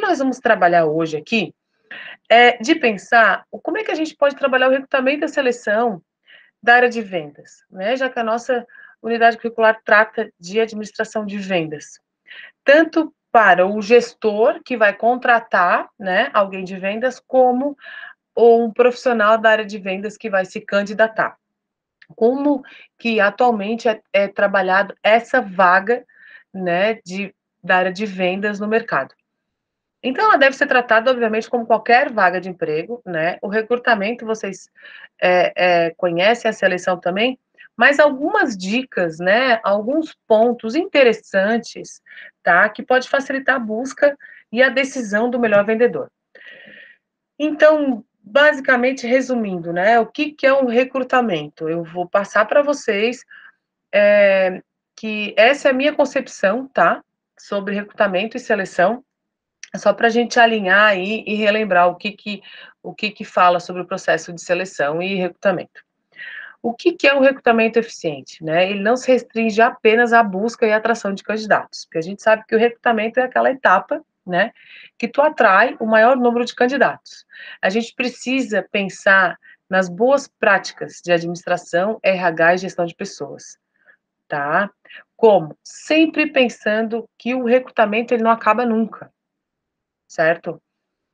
nós vamos trabalhar hoje aqui é de pensar como é que a gente pode trabalhar o recrutamento e a seleção da área de vendas, né? Já que a nossa unidade curricular trata de administração de vendas, tanto para o gestor que vai contratar, né, alguém de vendas, como um profissional da área de vendas que vai se candidatar. Como que atualmente é trabalhado essa vaga, né, da área de vendas no mercado? Então, ela deve ser tratada, obviamente, como qualquer vaga de emprego, né? O recrutamento, vocês conhecem a seleção também, mas algumas dicas, né? Alguns pontos interessantes, tá? Que pode facilitar a busca e a decisão do melhor vendedor. Então, basicamente, resumindo, né? O que é um recrutamento? Eu vou passar para vocês que essa é a minha concepção, tá? Sobre recrutamento e seleção. Só para a gente alinhar aí e relembrar o que fala sobre o processo de seleção e recrutamento. O que é um recrutamento eficiente? Né? Ele não se restringe apenas à busca e atração de candidatos, porque a gente sabe que o recrutamento é aquela etapa, né, que tu atrai o maior número de candidatos. A gente precisa pensar nas boas práticas de administração, RH e gestão de pessoas, tá? Como? Sempre pensando que o recrutamento ele não acaba nunca, certo?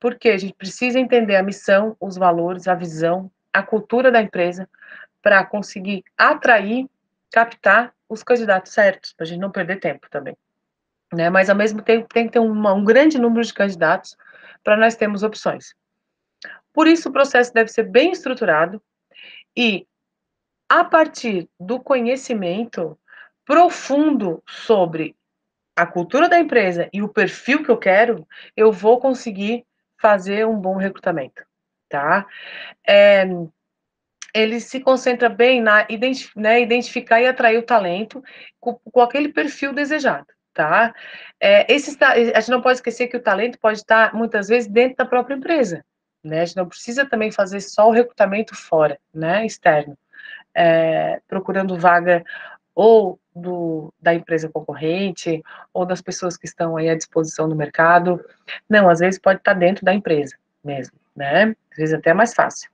Porque a gente precisa entender a missão, os valores, a visão, a cultura da empresa para conseguir atrair, captar os candidatos certos, para a gente não perder tempo também, né? Mas ao mesmo tempo tem que ter um grande número de candidatos para nós termos opções. Por isso o processo deve ser bem estruturado e a partir do conhecimento profundo sobre a cultura da empresa e o perfil que eu quero, eu vou conseguir fazer um bom recrutamento, tá? Ele se concentra bem na identificar e atrair o talento com aquele perfil desejado, tá? A gente não pode esquecer que o talento pode estar, muitas vezes, dentro da própria empresa, né? A gente não precisa também fazer só o recrutamento fora, né, externo, procurando vaga ou da empresa concorrente, ou das pessoas que estão aí à disposição no mercado. Não, às vezes pode estar dentro da empresa mesmo, né? Às vezes até é mais fácil.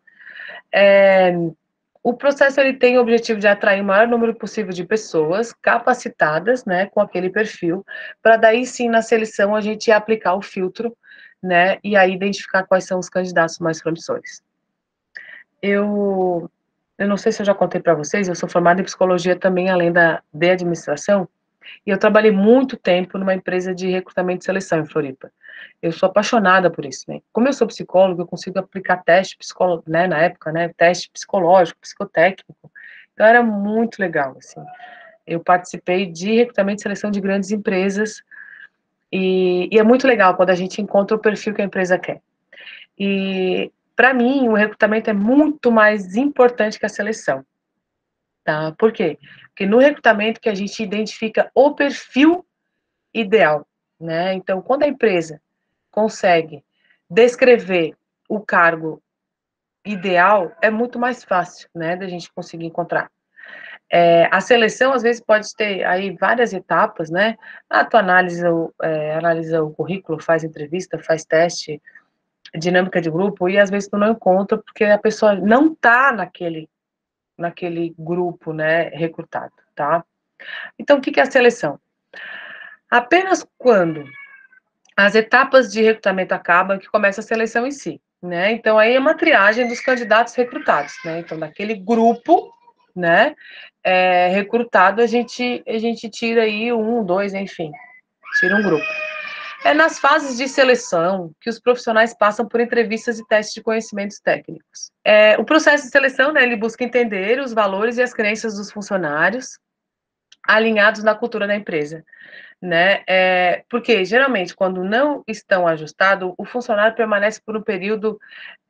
O processo ele tem o objetivo de atrair o maior número possível de pessoas capacitadas, né, com aquele perfil, para daí sim na seleção a gente aplicar o filtro, né, e aí identificar quais são os candidatos mais promissores. Eu não sei se eu já contei para vocês, eu sou formada em psicologia também, além de administração, e eu trabalhei muito tempo numa empresa de recrutamento e seleção em Floripa. Eu sou apaixonada por isso, né? Como eu sou psicóloga, eu consigo aplicar teste psicológico, né, na época, né, teste psicológico, psicotécnico. Então era muito legal, assim. Eu participei de recrutamento e seleção de grandes empresas e é muito legal quando a gente encontra o perfil que a empresa quer. E para mim, o recrutamento é muito mais importante que a seleção, tá? Por quê? Porque no recrutamento que a gente identifica o perfil ideal, né? Então, quando a empresa consegue descrever o cargo ideal, é muito mais fácil, né, da gente conseguir encontrar. A seleção, às vezes, pode ter aí várias etapas, né? Tu analisa o currículo, faz entrevista, faz teste, dinâmica de grupo, e às vezes tu não encontra porque a pessoa não tá naquele grupo, né, recrutado, tá? Então, o que é a seleção? Apenas quando as etapas de recrutamento acabam, que começa a seleção em si, né? Então, aí é uma triagem dos candidatos recrutados, né? Então, daquele grupo, né, recrutado, a gente tira aí um, dois, enfim, tira um grupo. É nas fases de seleção que os profissionais passam por entrevistas e testes de conhecimentos técnicos. O processo de seleção, né, ele busca entender os valores e as crenças dos funcionários alinhados na cultura da empresa, né? Porque geralmente quando não estão ajustados, o funcionário permanece por um período,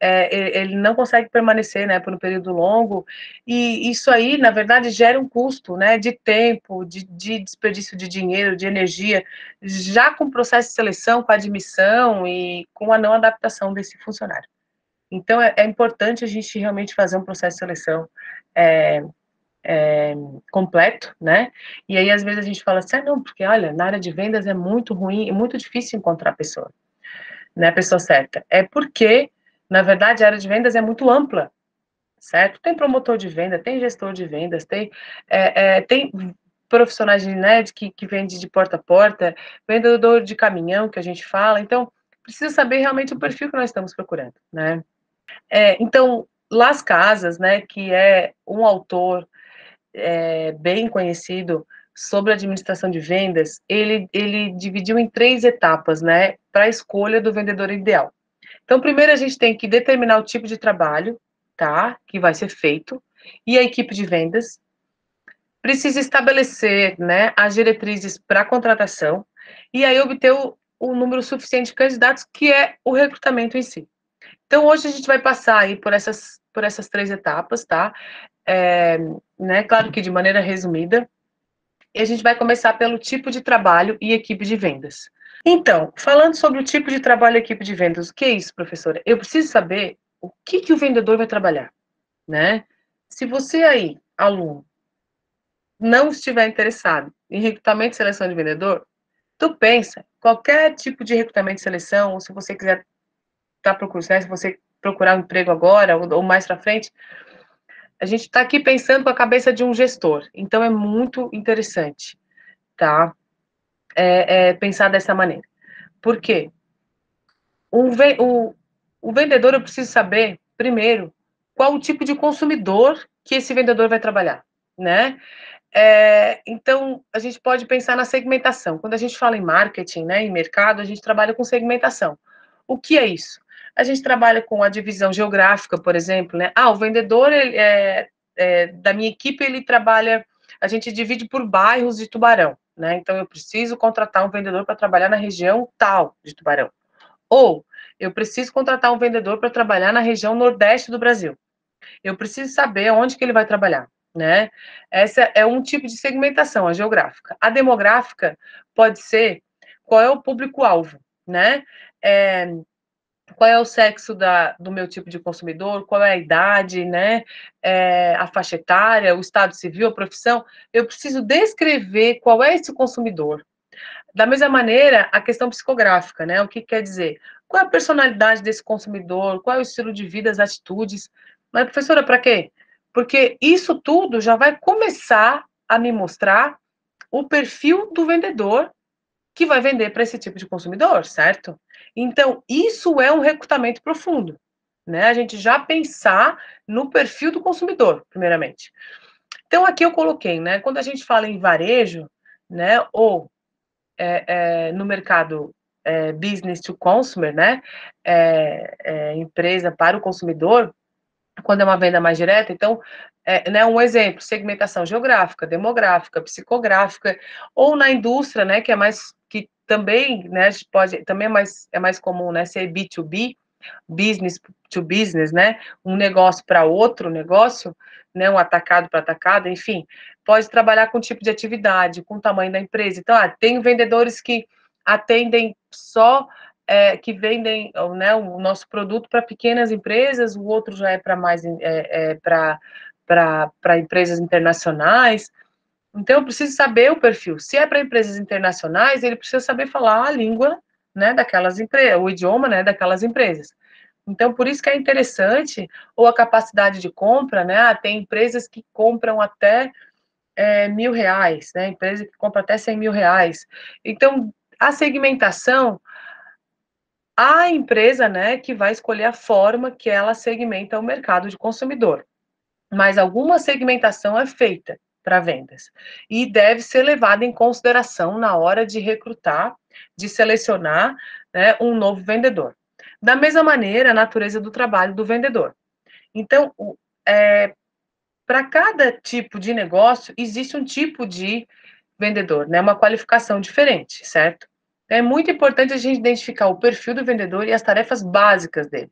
ele não consegue permanecer, né, por um período longo, e isso aí, na verdade, gera um custo, né, de tempo, de desperdício de dinheiro, de energia, já com o processo de seleção, com a admissão e com a não adaptação desse funcionário. Então, é importante a gente realmente fazer um processo de seleção completo, né? E aí, às vezes, a gente fala assim, não, porque, olha, na área de vendas é muito ruim, é muito difícil encontrar pessoa. né, a pessoa certa? É porque, na verdade, a área de vendas é muito ampla, certo? Tem promotor de venda, tem gestor de vendas, tem profissionais de, né, que vende de porta a porta, vendedor de caminhão, que a gente fala. Então, precisa saber realmente o perfil que nós estamos procurando, né? Então, Las Casas, né, que é um autor bem conhecido sobre administração de vendas, ele dividiu em 3 etapas, né, para a escolha do vendedor ideal. Então, primeiro a gente tem que determinar o tipo de trabalho, tá, que vai ser feito, e a equipe de vendas precisa estabelecer, né, as diretrizes para a contratação, e aí obter o número suficiente de candidatos, que é o recrutamento em si. Então, hoje a gente vai passar aí por essas 3 etapas, tá? Né, claro que de maneira resumida, e a gente vai começar pelo tipo de trabalho e equipe de vendas. Então, falando sobre o tipo de trabalho e equipe de vendas, o que é isso, professora? Eu preciso saber o que o vendedor vai trabalhar, né? Se você aí, aluno, não estiver interessado em recrutamento e seleção de vendedor, tu pensa, qualquer tipo de recrutamento e seleção, ou se você quiser estar procurando, né, se você procurar um emprego agora ou mais para frente, a gente está aqui pensando com a cabeça de um gestor. Então, é muito interessante, tá? Pensar dessa maneira. Por quê? O vendedor, eu preciso saber, primeiro, qual o tipo de consumidor que esse vendedor vai trabalhar, né? Então, a gente pode pensar na segmentação. Quando a gente fala em marketing, né, em mercado, a gente trabalha com segmentação. O que é isso? A gente trabalha com a divisão geográfica, por exemplo, né? O vendedor da minha equipe, ele trabalha, a gente divide por bairros de Tubarão, né? Então, eu preciso contratar um vendedor para trabalhar na região tal de Tubarão. Ou eu preciso contratar um vendedor para trabalhar na região nordeste do Brasil. Eu preciso saber onde que ele vai trabalhar, né? Essa é um tipo de segmentação, a geográfica. A demográfica pode ser qual é o público-alvo, né? Qual é o sexo do meu tipo de consumidor, qual é a idade, né? A faixa etária, o estado civil, a profissão. Eu preciso descrever qual é esse consumidor. Da mesma maneira, a questão psicográfica, né? O que quer dizer? Qual é a personalidade desse consumidor? Qual é o estilo de vida, as atitudes? Mas, professora, para quê? Porque isso tudo já vai começar a me mostrar o perfil do vendedor que vai vender para esse tipo de consumidor, certo? Então, isso é um recrutamento profundo, né? A gente já pensar no perfil do consumidor, primeiramente. Então, aqui eu coloquei, né? Quando a gente fala em varejo, né? Ou no mercado business to consumer, né? Empresa para o consumidor, quando é uma venda mais direta, então, né, um exemplo, segmentação geográfica, demográfica, psicográfica, ou na indústria, né, que também, né, também é mais comum, né, ser B2B, business to business, né, um negócio para outro negócio, né, um atacado para atacado, enfim, pode trabalhar com tipo de atividade, com o tamanho da empresa. Então, tem vendedores que atendem só que vendem, né, o nosso produto para pequenas empresas, o outro já é para mais para empresas internacionais. Então, eu preciso saber o perfil. Se é para empresas internacionais, ele precisa saber falar a língua, né, daquelas empresas, o idioma, né, daquelas empresas. Então, por isso que é interessante, ou a capacidade de compra, né? Tem empresas que compram até R$ 1.000, né? Empresa que compra até R$ 100.000. Então, a segmentação, a empresa, né, que vai escolher a forma que ela segmenta o mercado de consumidor. Mas alguma segmentação é feita para vendas e deve ser levada em consideração na hora de recrutar, de selecionar, né, um novo vendedor. Da mesma maneira, a natureza do trabalho do vendedor. Então, para cada tipo de negócio, existe um tipo de vendedor, né, uma qualificação diferente, certo? É muito importante a gente identificar o perfil do vendedor e as tarefas básicas dele.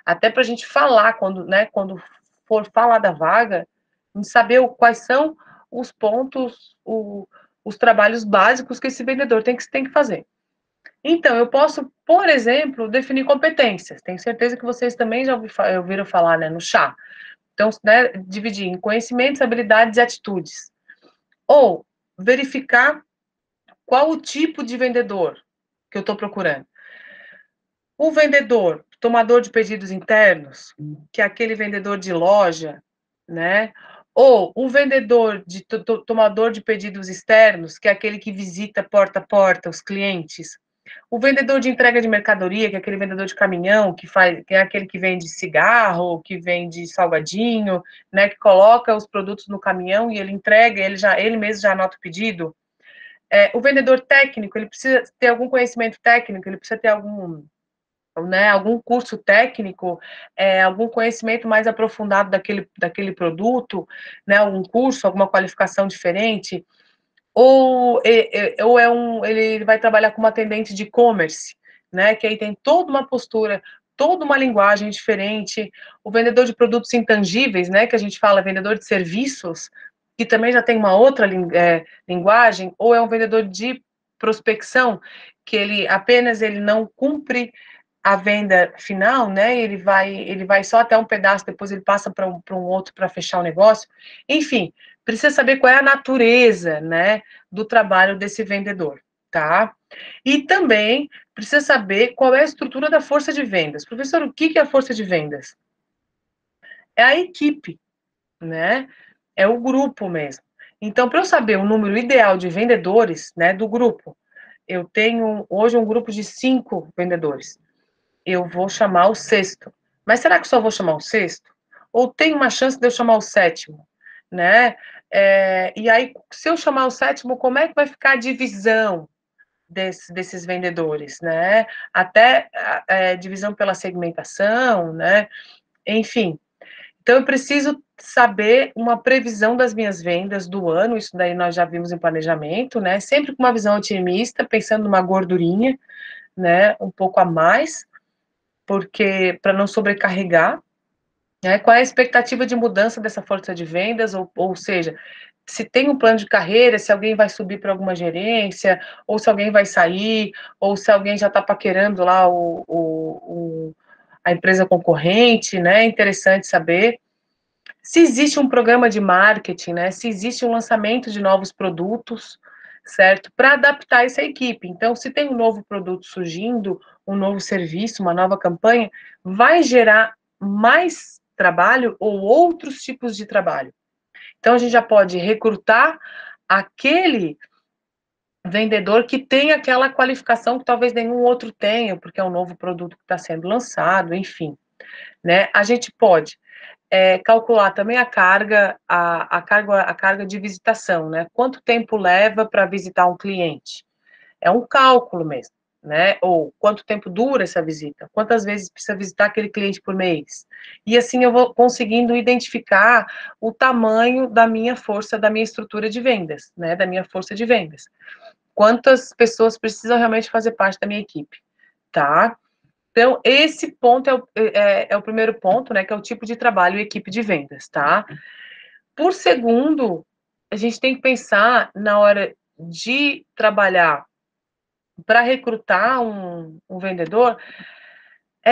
Até para a gente falar, quando for falar da vaga, a gente saber quais são os pontos, os trabalhos básicos que esse vendedor tem que fazer. Então, eu posso, por exemplo, definir competências. Tenho certeza que vocês também já ouviram falar, né, no chá. Então, né, dividir em conhecimentos, habilidades e atitudes. Ou verificar qual o tipo de vendedor que eu estou procurando. O vendedor, tomador de pedidos internos, que é aquele vendedor de loja, né? Ou o vendedor de tomador de pedidos externos, que é aquele que visita porta a porta os clientes. O vendedor de entrega de mercadoria, que é aquele vendedor de caminhão, que é aquele que vende cigarro, que vende salgadinho, né, que coloca os produtos no caminhão e ele entrega, ele mesmo já anota o pedido. O vendedor técnico, ele precisa ter algum conhecimento técnico, ele precisa ter algum curso técnico, algum conhecimento mais aprofundado daquele produto, né, algum curso, alguma qualificação diferente, ou ele vai trabalhar como atendente de e-commerce, né, que aí tem toda uma postura, toda uma linguagem diferente. O vendedor de produtos intangíveis, né, que a gente fala vendedor de serviços, que também já tem uma outra linguagem, ou é um vendedor de prospecção, que ele não cumpre a venda final, né? Ele vai só até um pedaço, depois ele passa para um outro para fechar o negócio. Enfim, precisa saber qual é a natureza, né, do trabalho desse vendedor, tá? E também precisa saber qual é a estrutura da força de vendas. Professor, o que é a força de vendas? É a equipe, né? É o grupo mesmo. Então, para eu saber o número ideal de vendedores, né, do grupo, eu tenho hoje um grupo de 5 vendedores. Eu vou chamar o sexto. Mas será que só vou chamar o sexto? Ou tem uma chance de eu chamar o sétimo, né? E aí, se eu chamar o sétimo, como é que vai ficar a divisão desses vendedores, né? Até divisão pela segmentação, né? Enfim, então eu preciso saber uma previsão das minhas vendas do ano, isso daí nós já vimos em planejamento, né? Sempre com uma visão otimista, pensando numa gordurinha, né? Um pouco a mais, porque para não sobrecarregar, né? Qual é a expectativa de mudança dessa força de vendas, ou seja, se tem um plano de carreira, se alguém vai subir para alguma gerência, ou se alguém vai sair, ou se alguém já está paquerando lá a empresa concorrente, né? É interessante saber. Se existe um programa de marketing, né? Se existe um lançamento de novos produtos, certo? Para adaptar essa equipe. Então, se tem um novo produto surgindo, um novo serviço, uma nova campanha, vai gerar mais trabalho ou outros tipos de trabalho. Então, a gente já pode recrutar aquele vendedor que tem aquela qualificação que talvez nenhum outro tenha, porque é um novo produto que está sendo lançado, enfim, né? A gente pode calcular também a carga de visitação, né? Quanto tempo leva para visitar um cliente? É um cálculo mesmo, né? Ou quanto tempo dura essa visita? Quantas vezes precisa visitar aquele cliente por mês? E assim eu vou conseguindo identificar o tamanho da minha força, da minha estrutura de vendas, né? Da minha força de vendas. Quantas pessoas precisam realmente fazer parte da minha equipe, tá? Então, esse ponto é o primeiro ponto, né, que é o tipo de trabalho e equipe de vendas, tá? Por segundo, a gente tem que pensar na hora de trabalhar para recrutar um vendedor,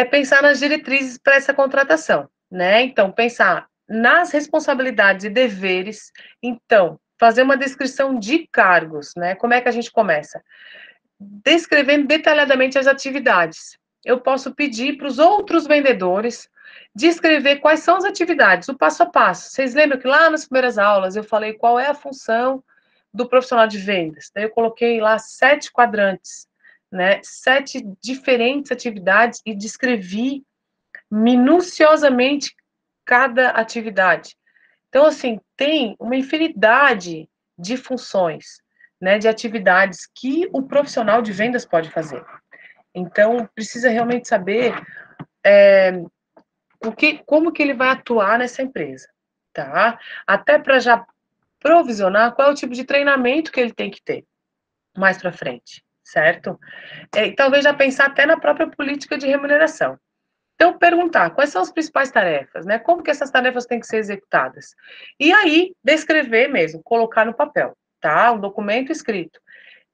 pensar nas diretrizes para essa contratação, né? Então, pensar nas responsabilidades e deveres. Então, fazer uma descrição de cargos, né? Como é que a gente começa? Descrevendo detalhadamente as atividades. Eu posso pedir para os outros vendedores descrever quais são as atividades, o passo a passo. Vocês lembram que lá nas primeiras aulas eu falei qual é a função do profissional de vendas? Daí eu coloquei lá 7 quadrantes, né? 7 diferentes atividades e descrevi minuciosamente cada atividade. Então, assim, tem uma infinidade de funções, né, de atividades que o profissional de vendas pode fazer. Então, precisa realmente saber como que ele vai atuar nessa empresa, tá? Até para já provisionar qual é o tipo de treinamento que ele tem que ter mais para frente, certo? E talvez já pensar até na própria política de remuneração. Então, perguntar quais são as principais tarefas, né? Como que essas tarefas têm que ser executadas? E aí, descrever mesmo, colocar no papel, tá? Um documento escrito.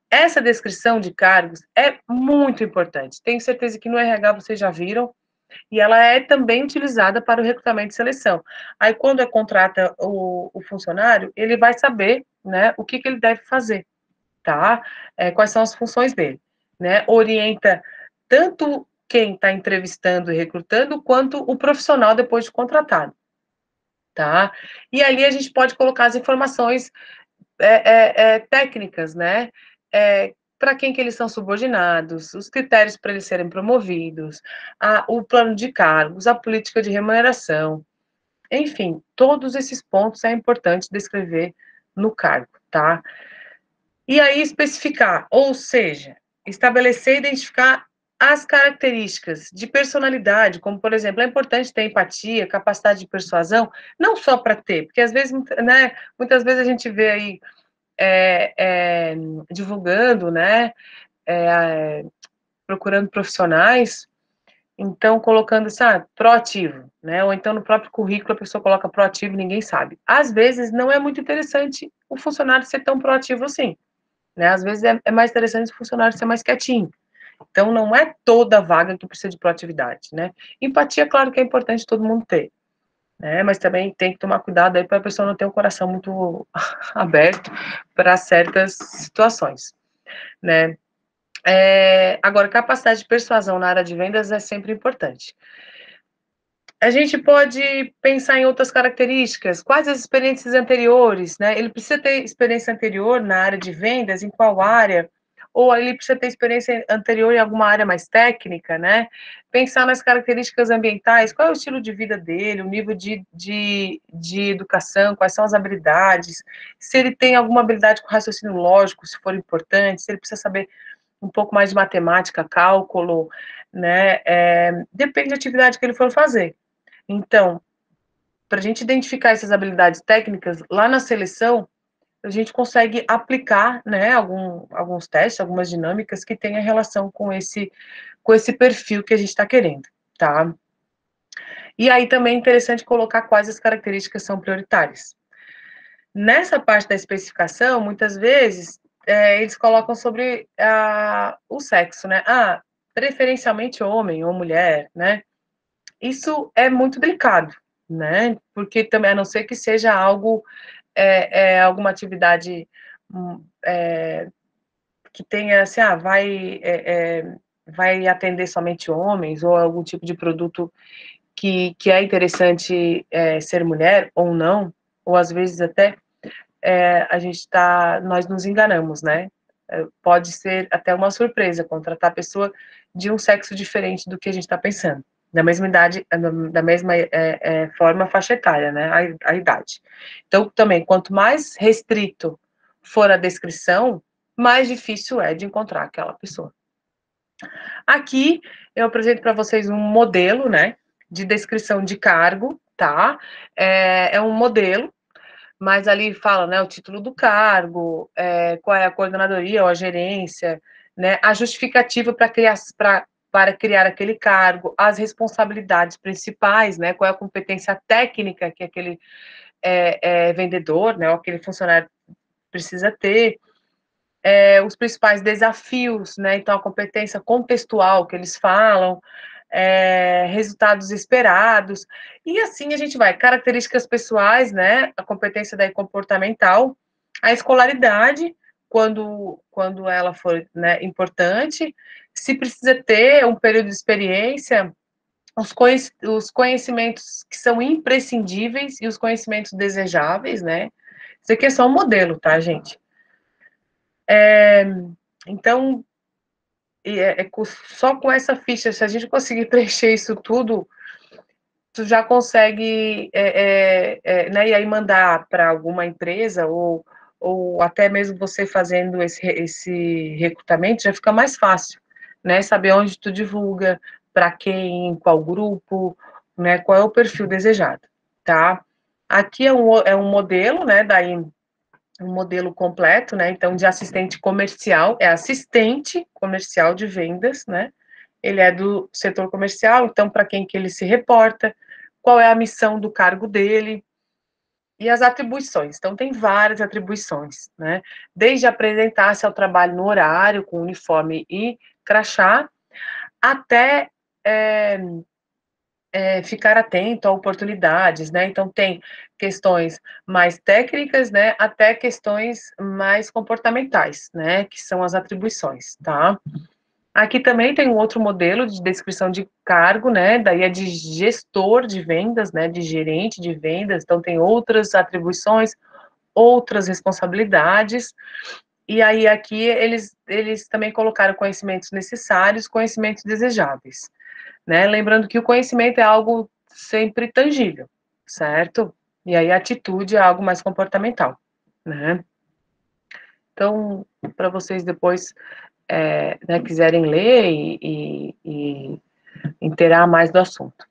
Essa descrição de cargos é muito importante. Tenho certeza que no RH vocês já viram, e ela é também utilizada para o recrutamento e seleção. Aí, quando contrata o funcionário, ele vai saber, né, o que ele deve fazer, tá? Quais são as funções dele, né? Orienta tanto quem está entrevistando e recrutando, quanto o profissional depois de contratado, tá? E ali a gente pode colocar as informações técnicas, né? Para quem que eles são subordinados, os critérios para eles serem promovidos, o plano de cargos, a política de remuneração, enfim, todos esses pontos é importante descrever no cargo, tá? E aí especificar, ou seja, estabelecer e identificar as características de personalidade, como, por exemplo, é importante ter empatia, capacidade de persuasão, não só para ter, porque às vezes, né, muitas vezes a gente vê aí divulgando, né, procurando profissionais, então colocando assim, proativo, né, ou então no próprio currículo a pessoa coloca proativo e ninguém sabe. Às vezes não é muito interessante o funcionário ser tão proativo assim, né, às vezes é mais interessante o funcionário ser mais quietinho. Então não é toda vaga que precisa de proatividade, né. Empatia, claro que é importante todo mundo ter, né, mas também tem que tomar cuidado aí para a pessoa não ter o coração muito aberto para certas situações, né. Agora, capacidade de persuasão na área de vendas é sempre importante. A gente pode pensar em outras características, quais as experiências anteriores, né? Ele precisa ter experiência anterior na área de vendas, em qual área? Ou ele precisa ter experiência anterior em alguma área mais técnica, né? Pensar nas características ambientais, qual é o estilo de vida dele, o nível de educação, quais são as habilidades, se ele tem alguma habilidade com raciocínio lógico, se for importante, se ele precisa saber um pouco mais de matemática, cálculo, né? Depende da atividade que ele for fazer. Então, para a gente identificar essas habilidades técnicas, lá na seleção, a gente consegue aplicar, né, alguns testes, algumas dinâmicas que tenham relação com esse perfil que a gente está querendo, tá? E aí também é interessante colocar quais as características são prioritárias. Nessa parte da especificação, muitas vezes, eles colocam sobre o sexo, né? Preferencialmente homem ou mulher, né? Isso é muito delicado, né? Porque também, a não ser que seja algo, alguma atividade que tenha, assim, vai atender somente homens, ou algum tipo de produto que é interessante ser mulher ou não, ou às vezes até nós nos enganamos, né? Pode ser até uma surpresa contratar a pessoa de um sexo diferente do que a gente está pensando, da mesma idade, da mesma forma, faixa etária, né? A idade. Então, também, quanto mais restrito for a descrição, mais difícil é de encontrar aquela pessoa. Aqui eu apresento para vocês um modelo, né, de descrição de cargo, tá? É um modelo, mas ali fala, né, o título do cargo, qual é a coordenadoria ou a gerência, né, a justificativa para criar aquele cargo, as responsabilidades principais, né, qual é a competência técnica que aquele vendedor, né, ou aquele funcionário precisa ter, os principais desafios, né, então a competência contextual que eles falam, resultados esperados, e assim a gente vai, características pessoais, né, a competência daí comportamental, a escolaridade, quando ela for, né, importante, se precisa ter um período de experiência, os conhecimentos que são imprescindíveis e os conhecimentos desejáveis, né, isso aqui é só um modelo, tá, gente? Então, só com essa ficha, se a gente conseguir preencher isso tudo, tu já consegue, né, e aí mandar para alguma empresa, ou até mesmo você fazendo esse recrutamento, já fica mais fácil, né, saber onde tu divulga, para quem, em qual grupo, né, qual é o perfil desejado, tá? Aqui é um modelo, né, daí um modelo completo, né? Então, de assistente comercial, é assistente comercial de vendas, né? Ele é do setor comercial, então, para quem que ele se reporta, qual é a missão do cargo dele, e as atribuições. Então, tem várias atribuições, né? Desde apresentar-se ao trabalho no horário, com uniforme e crachá, até ficar atento a oportunidades, né? Então, tem questões mais técnicas, né? Até questões mais comportamentais, né? Que são as atribuições, tá? Aqui também tem um outro modelo de descrição de cargo, né? Daí é de gestor de vendas, né? De gerente de vendas. Então tem outras atribuições, outras responsabilidades. E aí aqui eles também colocaram conhecimentos necessários, conhecimentos desejáveis, né? Lembrando que o conhecimento é algo sempre tangível, certo? E aí a atitude é algo mais comportamental, né? Então, para vocês depois né, quiserem ler e inteirar mais do assunto.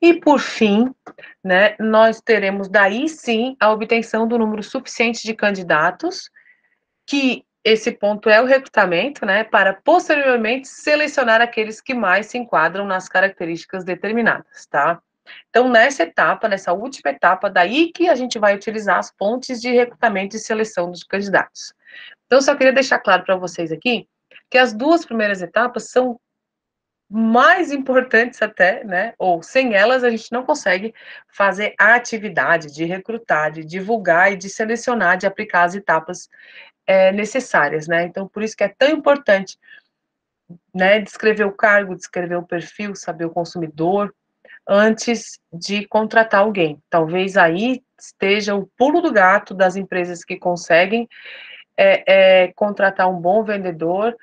E por fim, né, nós teremos daí sim a obtenção do número suficiente de candidatos, que esse ponto é o recrutamento, né, para posteriormente selecionar aqueles que mais se enquadram nas características determinadas, tá? Então, nessa etapa, nessa última etapa, daí que a gente vai utilizar as fontes de recrutamento e seleção dos candidatos. Então, só queria deixar claro para vocês aqui que as duas primeiras etapas são mais importantes até, né? Ou sem elas a gente não consegue fazer a atividade de recrutar, de divulgar e de selecionar, de aplicar as etapas necessárias, né? Então, por isso que é tão importante, né? Descrever o cargo, descrever o perfil, saber o consumidor, antes de contratar alguém. Talvez aí esteja o pulo do gato das empresas que conseguem contratar um bom vendedor,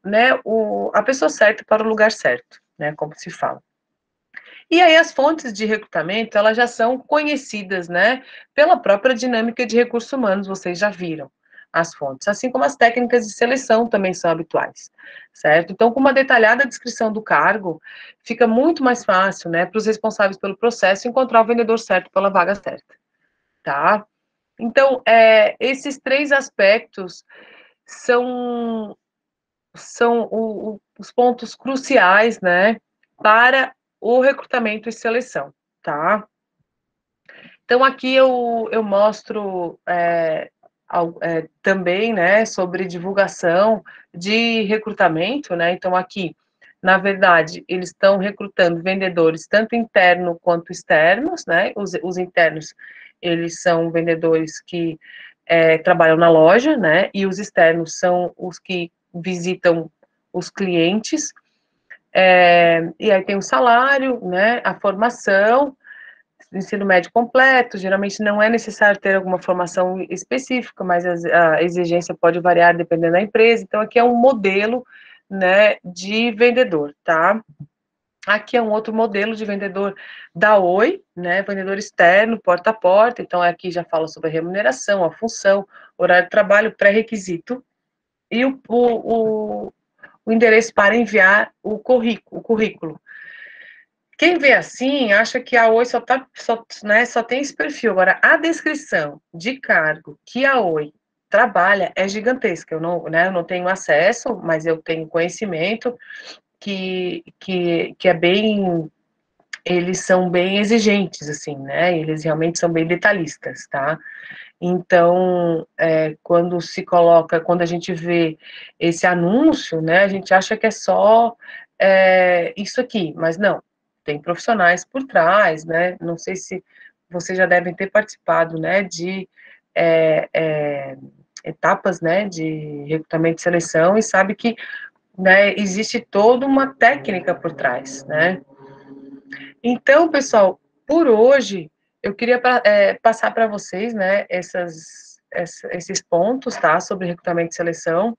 né, a pessoa certa para o lugar certo, né, como se fala. E aí as fontes de recrutamento, elas já são conhecidas, né, pela própria dinâmica de recursos humanos, vocês já viram as fontes, assim como as técnicas de seleção também são habituais, certo? Então, com uma detalhada descrição do cargo, fica muito mais fácil, né, para os responsáveis pelo processo encontrar o vendedor certo pela vaga certa, tá? Então, esses três aspectos são os pontos cruciais, né, para o recrutamento e seleção, tá? Então, aqui eu mostro também, né, sobre divulgação de recrutamento, né? Então, aqui, na verdade, eles estão recrutando vendedores tanto internos quanto externos, né? Os internos, eles são vendedores que trabalham na loja, né? E os externos são os que visitam os clientes. E aí tem o salário, né? A formação, ensino médio completo, geralmente não é necessário ter alguma formação específica, mas a exigência pode variar dependendo da empresa. Então, aqui é um modelo, né, de vendedor, tá? Aqui é um outro modelo de vendedor da Oi, né, vendedor externo, porta a porta. Então, aqui já fala sobre a remuneração, a função, horário de trabalho, pré-requisito e o endereço para enviar o currículo. Quem vê assim, acha que a Oi só tem esse perfil. Agora, a descrição de cargo que a Oi trabalha é gigantesca. Eu não tenho acesso, mas eu tenho conhecimento que é bem... Eles são bem exigentes, assim, né? Eles realmente são bem detalhistas, tá? Então, quando a gente vê esse anúncio, né, a gente acha que é só isso aqui, mas não, tem profissionais por trás, né, não sei se vocês já devem ter participado, né, de etapas, né, de recrutamento e seleção, e sabe que, né, existe toda uma técnica por trás, né. Então, pessoal, por hoje, eu queria passar para vocês, né, esses pontos, tá, sobre recrutamento e seleção.